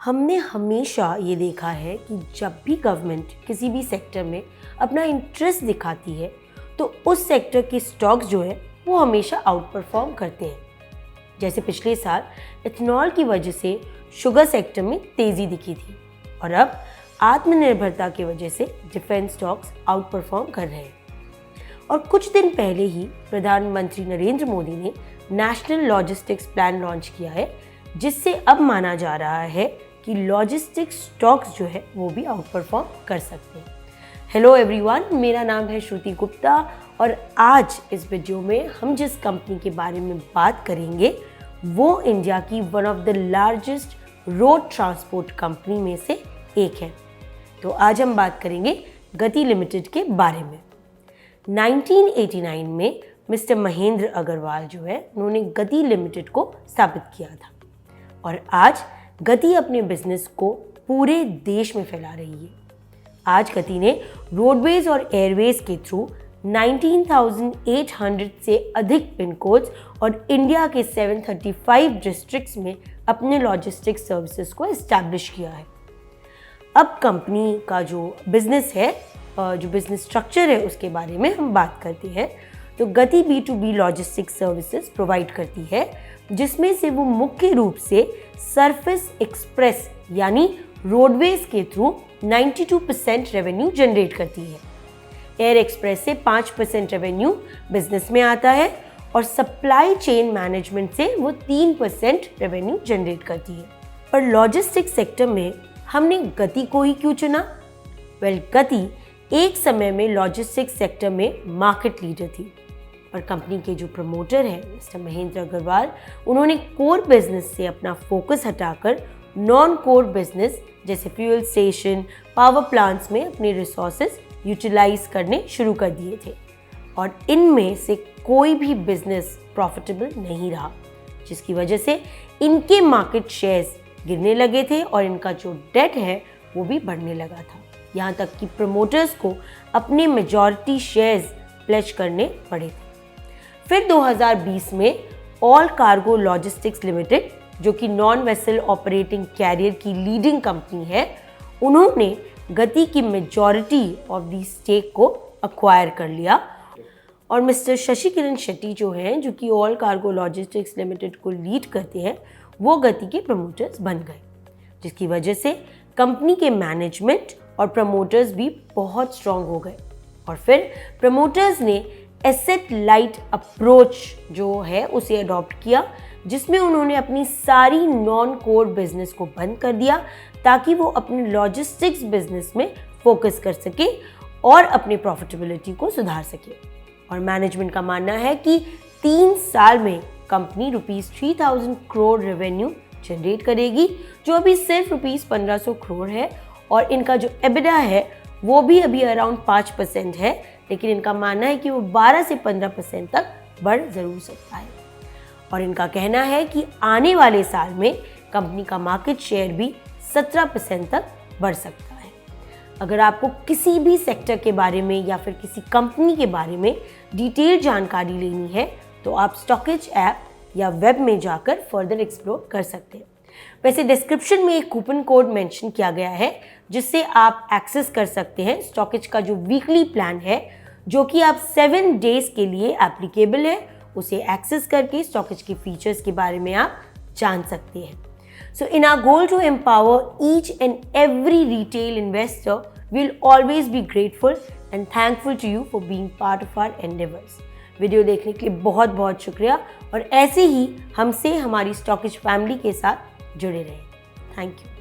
हमने हमेशा ये देखा है कि जब भी गवर्नमेंट किसी भी सेक्टर में अपना इंटरेस्ट दिखाती है तो उस सेक्टर के स्टॉक्स जो है वो हमेशा आउट परफॉर्म करते हैं। जैसे पिछले साल इथेनॉल की वजह से शुगर सेक्टर में तेज़ी दिखी थी और अब आत्मनिर्भरता की वजह से डिफेंस स्टॉक्स आउट परफॉर्म कर रहे हैं। और कुछ दिन पहले ही प्रधानमंत्री नरेंद्र मोदी ने नेशनल लॉजिस्टिक्स प्लान लॉन्च किया है, जिससे अब माना जा रहा है कि लॉजिस्टिक्स स्टॉक्स जो है वो भी आउट परफॉर्म कर सकते हैं। हेलो एवरीवन, मेरा नाम है श्रुति गुप्ता और आज इस वीडियो में हम जिस कंपनी के बारे में बात करेंगे वो इंडिया की one of the largest road transport company में से एक है। तो आज हम बात करेंगे गति लिमिटेड के बारे में। 1989 में मिस्टर महेंद्र अग्रवाल जो है उन्होंने गति लिमिटेड को स्थापित किया था और आज गति अपने बिजनेस को पूरे देश में फैला रही है। आज गति ने रोडवेज और एयरवेज के थ्रू 19,800 से अधिक पिन कोड्स और इंडिया के 735 डिस्ट्रिक्ट्स में अपने लॉजिस्टिक्स सर्विसेज को एस्टैब्लिश किया है। अब कंपनी का जो बिजनेस है, जो बिजनेस स्ट्रक्चर है, उसके बारे में हम बात करते हैं। तो गति B2B लॉजिस्टिक्स सर्विसेज प्रोवाइड करती है, जिसमें से वो मुख्य रूप से सरफेस एक्सप्रेस यानी रोडवेज के थ्रू 92% रेवेन्यू जनरेट करती है। एयर एक्सप्रेस से 5% रेवेन्यू बिजनेस में आता है और सप्लाई चेन मैनेजमेंट से वो 3% रेवेन्यू जनरेट करती है। पर लॉजिस्टिक्स सेक्टर में हमने गति को ही क्यों चुना? गति एक समय में लॉजिस्टिक्स सेक्टर में मार्केट लीडर थी और कंपनी के जो प्रमोटर हैं मिस्टर महेंद्र अग्रवाल, उन्होंने कोर बिजनेस से अपना फोकस हटाकर नॉन कोर बिजनेस जैसे फ्यूल स्टेशन, पावर प्लांट्स में अपने रिसोर्सेज यूटिलाइज करने शुरू कर दिए थे और इनमें से कोई भी बिजनेस प्रॉफिटेबल नहीं रहा, जिसकी वजह से इनके मार्केट शेयर्स गिरने लगे थे और इनका जो डेट है वो भी बढ़ने लगा था। यहाँ तक कि प्रमोटर्स को अपने मेजॉरिटी शेयर्स प्लेज करने पड़े थे। फिर 2020 में ऑल कार्गो लॉजिस्टिक्स लिमिटेड, जो कि नॉन वेसल ऑपरेटिंग कैरियर की लीडिंग कंपनी है, उन्होंने गति की मेजॉरिटी ऑफ दी स्टेक को अक्वायर कर लिया और मिस्टर शशि किरण शेट्टी जो हैं, जो कि ऑल कार्गो लॉजिस्टिक्स लिमिटेड को लीड करते हैं, वो गति के प्रमोटर्स बन गए, जिसकी वजह से कंपनी के मैनेजमेंट और प्रमोटर्स भी बहुत स्ट्रांग हो गए। और फिर प्रमोटर्स ने एसेट लाइट अप्रोच जो है उसे अडॉप्ट किया, जिसमें उन्होंने अपनी सारी नॉन कोर बिजनेस को बंद कर दिया ताकि वो अपने लॉजिस्टिक्स बिजनेस में फोकस कर सके और अपनी प्रॉफिटेबिलिटी को सुधार सके। और मैनेजमेंट का मानना है कि 3 साल में कंपनी ₹3,000 करोड़ रेवेन्यू जनरेट करेगी, जो अभी सिर्फ ₹1,500 करोड़ है और इनका जो एबिडा है वो भी अभी अराउंड 5% है, लेकिन इनका मानना है कि वो 12 से 15% तक बढ़ जरूर सकता है। और इनका कहना है कि आने वाले साल में कंपनी का मार्केट शेयर भी 17% तक बढ़ सकता है। अगर आपको किसी भी सेक्टर के बारे में या फिर किसी कंपनी के बारे में डिटेल जानकारी लेनी है तो आप स्टॉकेज ऐप या वेब में जाकर फर्दर एक्सप्लोर कर सकते हैं। वैसे डिस्क्रिप्शन में एक कूपन कोड मेंशन किया गया है, जिससे आप एक्सेस कर सकते हैं स्टॉकेज का जो वीकली प्लान है, जो कि आप 7 डेज के लिए एप्लीकेबल है। उसे एक्सेस करके स्टॉकेज के फीचर्स के बारे में आप जान सकते हैं। So in our goal to empower each and every retail investor, we will always be grateful and thankful to you for being part of our endeavours. Video देखने के लिए बहुत बहुत शुक्रिया और ऐसे ही हमसे हमारी स्टॉकेज फैमिली के साथ जुड़े रहें। Thank you.